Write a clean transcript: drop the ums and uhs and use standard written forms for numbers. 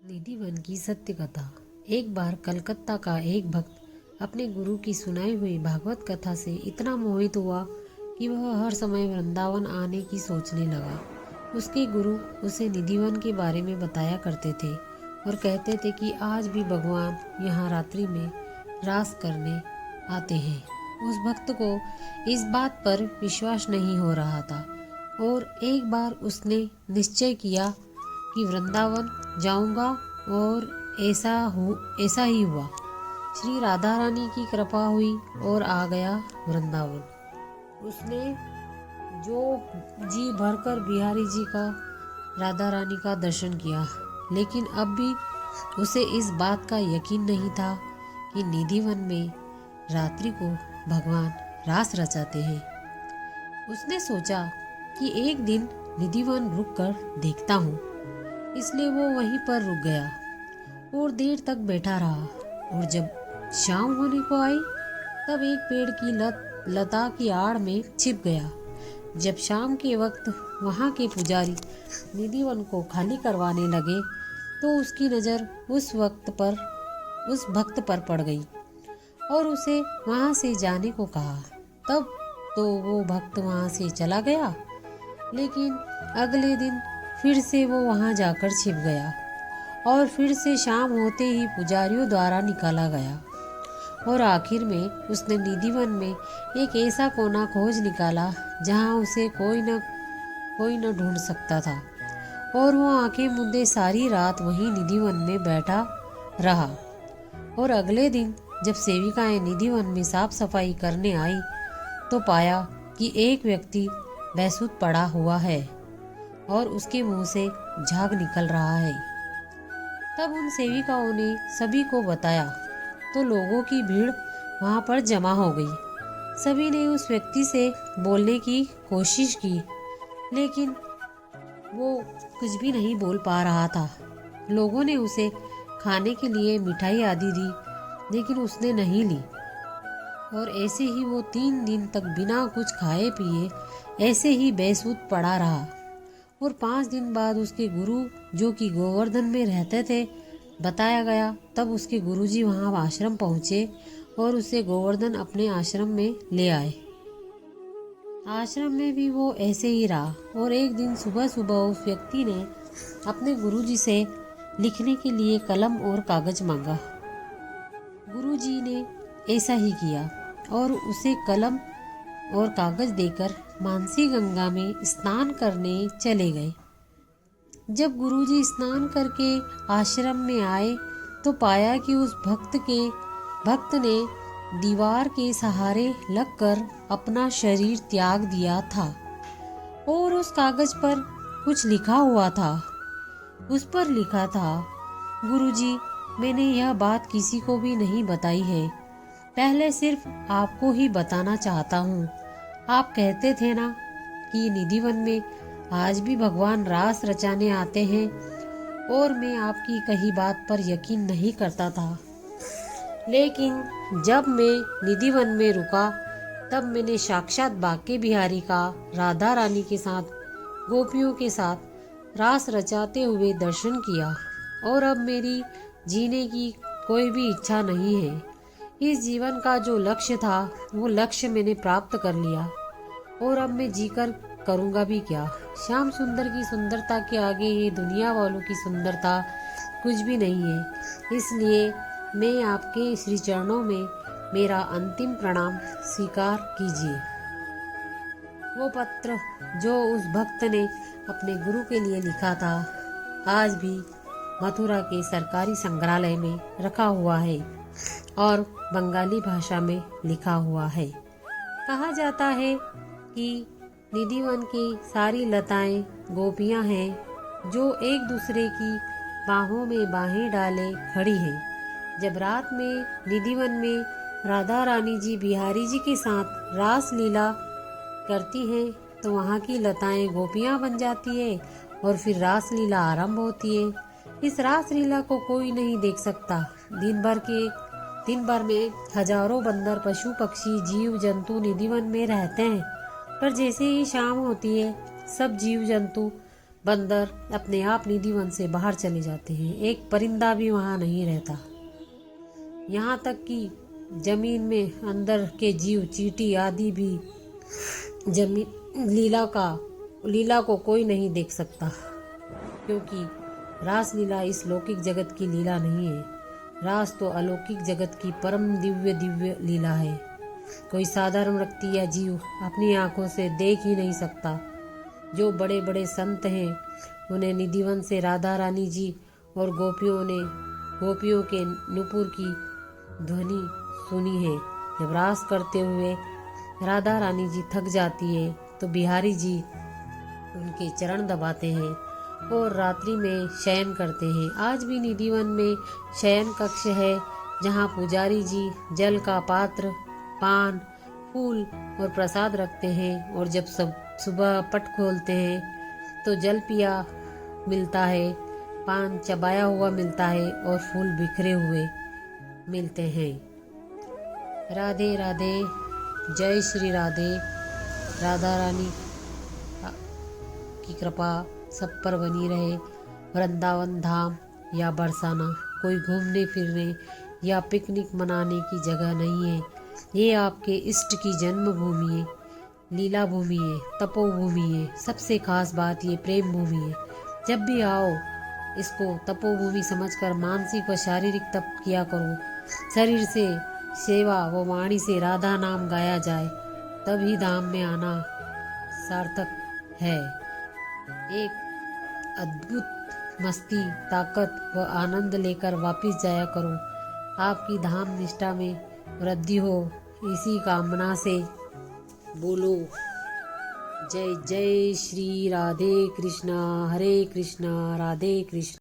निधिवन की सत्य कथा। एक बार कलकत्ता का एक भक्त अपने गुरु की सुनाई हुई भागवत कथा से इतना मोहित हुआ कि वह हर समय वृंदावन आने की सोचने लगा। उसके गुरु उसे निधिवन के बारे में बताया करते थे और कहते थे कि आज भी भगवान यहाँ रात्रि में रास करने आते हैं। उस भक्त को इस बात पर विश्वास नहीं हो रहा था और एक बार उसने निश्चय किया कि वृंदावन जाऊंगा और ऐसा ही हुआ। श्री राधा रानी की कृपा हुई और आ गया वृंदावन। उसने जो जी भरकर बिहारी जी का राधा रानी का दर्शन किया, लेकिन अब भी उसे इस बात का यकीन नहीं था कि निधिवन में रात्रि को भगवान रास रचाते हैं। उसने सोचा कि एक दिन निधिवन रुक कर देखता हूँ, इसलिए वो वहीं पर रुक गया और देर तक बैठा रहा। और जब शाम होने को आई तब एक पेड़ की लता की आड़ में छिप गया। जब शाम के वक्त वहाँ के पुजारी निधिवन को खाली करवाने लगे तो उसकी नज़र उस भक्त पर पड़ गई और उसे वहाँ से जाने को कहा। तब तो वो भक्त वहाँ से चला गया, लेकिन अगले दिन फिर से वो वहाँ जाकर छिप गया और फिर से शाम होते ही पुजारियों द्वारा निकाला गया और आखिर में उसने निधिवन में एक ऐसा कोना खोज निकाला जहाँ उसे कोई न ढूंढ सकता था। और वो आंखें मूंदे सारी रात वहीं निधिवन में बैठा रहा। और अगले दिन जब सेविकाएं निधिवन में साफ सफाई करने आई तो पाया कि एक व्यक्ति बेसुध पड़ा हुआ है और उसके मुंह से झाग निकल रहा है। तब उन सेविकाओं ने सभी को बताया तो लोगों की भीड़ वहां पर जमा हो गई। सभी ने उस व्यक्ति से बोलने की कोशिश की, लेकिन वो कुछ भी नहीं बोल पा रहा था। लोगों ने उसे खाने के लिए मिठाई आदि दी, लेकिन उसने नहीं ली। और ऐसे ही वो 3 दिन तक बिना कुछ खाए पिए ऐसे ही बेसुध पड़ा रहा। और 5 दिन बाद उसके गुरु, जो कि गोवर्धन में रहते थे, बताया गया। तब उसके गुरुजी वहां आश्रम पहुंचे और उसे गोवर्धन अपने आश्रम में ले आए। आश्रम में भी वो ऐसे ही रहा और एक दिन सुबह सुबह उस व्यक्ति ने अपने गुरुजी से लिखने के लिए कलम और कागज मांगा। गुरुजी ने ऐसा ही किया और उसे कलम और कागज देकर मानसी गंगा में स्नान करने चले गए। जब गुरुजी स्नान करके आश्रम में आए तो पाया कि उस भक्त ने दीवार के सहारे लगकर अपना शरीर त्याग दिया था और उस कागज पर कुछ लिखा हुआ था। उस पर लिखा था, गुरुजी, मैंने यह बात किसी को भी नहीं बताई है, पहले सिर्फ आपको ही बताना चाहता हूँ। आप कहते थे ना कि निधिवन में आज भी भगवान रास रचाने आते हैं, और मैं आपकी कही बात पर यकीन नहीं करता था। लेकिन जब मैं निधिवन में रुका तब मैंने साक्षात बांके बिहारी का राधा रानी के साथ, गोपियों के साथ रास रचाते हुए दर्शन किया। और अब मेरी जीने की कोई भी इच्छा नहीं है। इस जीवन का जो लक्ष्य था वो लक्ष्य मैंने प्राप्त कर लिया, और अब मैं जीकर करूँगा भी क्या। श्याम सुंदर की सुंदरता के आगे ये दुनिया वालों की सुंदरता कुछ भी नहीं है। इसलिए मैं आपके श्री चरणों में मेरा अंतिम प्रणाम स्वीकार कीजिए। वो पत्र जो उस भक्त ने अपने गुरु के लिए लिखा था आज भी मथुरा के सरकारी संग्रहालय में रखा हुआ है और बंगाली भाषा में लिखा हुआ है। कहा जाता है कि निधिवन की सारी लताएं गोपियां हैं जो एक दूसरे की बाहों में बाहें डाले खड़ी हैं। जब रात में निधिवन में राधा रानी जी बिहारी जी के साथ रास लीला करती हैं तो वहाँ की लताएं गोपियां बन जाती है और फिर रास लीला आरंभ होती है। इस रास लीला को कोई नहीं देख सकता। दिन भर में हजारों बंदर, पशु पक्षी, जीव जंतु निधिवन में रहते हैं, पर जैसे ही शाम होती है सब जीव जंतु बंदर अपने आप निधि वन से बाहर चले जाते हैं। एक परिंदा भी वहाँ नहीं रहता। यहाँ तक कि जमीन में अंदर के जीव, चींटी आदि भी जमीन लीला को कोई नहीं देख सकता, क्योंकि रासलीला इस लौकिक जगत की लीला नहीं है। रास तो अलौकिक जगत की परम दिव्य लीला है। कोई साधारण व्यक्ति या जीव अपनी आंखों से देख ही नहीं सकता। जो बड़े बड़े संत हैं, उन्हें निधिवन से राधा रानी जी और गोपियों के नुपुर की ध्वनि सुनी है। जब रास करते हुए राधा रानी जी थक जाती है तो बिहारी जी उनके चरण दबाते हैं और रात्रि में शयन करते हैं। आज भी निधिवन में शयन कक्ष है, जहाँ पुजारी जी जल का पात्र, पान, फूल और प्रसाद रखते हैं, और जब सब सुबह पट खोलते हैं तो जल पिया मिलता है, पान चबाया हुआ मिलता है और फूल बिखरे हुए मिलते हैं। राधे राधे, जय श्री राधे। राधा रानी की कृपा सब पर बनी रहे। वृंदावन धाम या बरसाना कोई घूमने फिरने या पिकनिक मनाने की जगह नहीं है। ये आपके इष्ट की जन्मभूमि है, लीला भूमि है, तपोभूमि है। सबसे खास बात ये प्रेम भूमि है। जब भी आओ इसको तपोभूमि समझकर मानसिक व शारीरिक तप किया करो। शरीर से सेवा व वाणी से राधा नाम गाया जाए, तभी धाम में आना सार्थक है। एक अद्भुत मस्ती, ताकत व आनंद लेकर वापिस जाया करो। आपकी धाम निष्ठा में वृद्धि हो, इसी कामना से बोलो जय जय श्री राधे कृष्णा, हरे कृष्णा, राधे कृष्णा।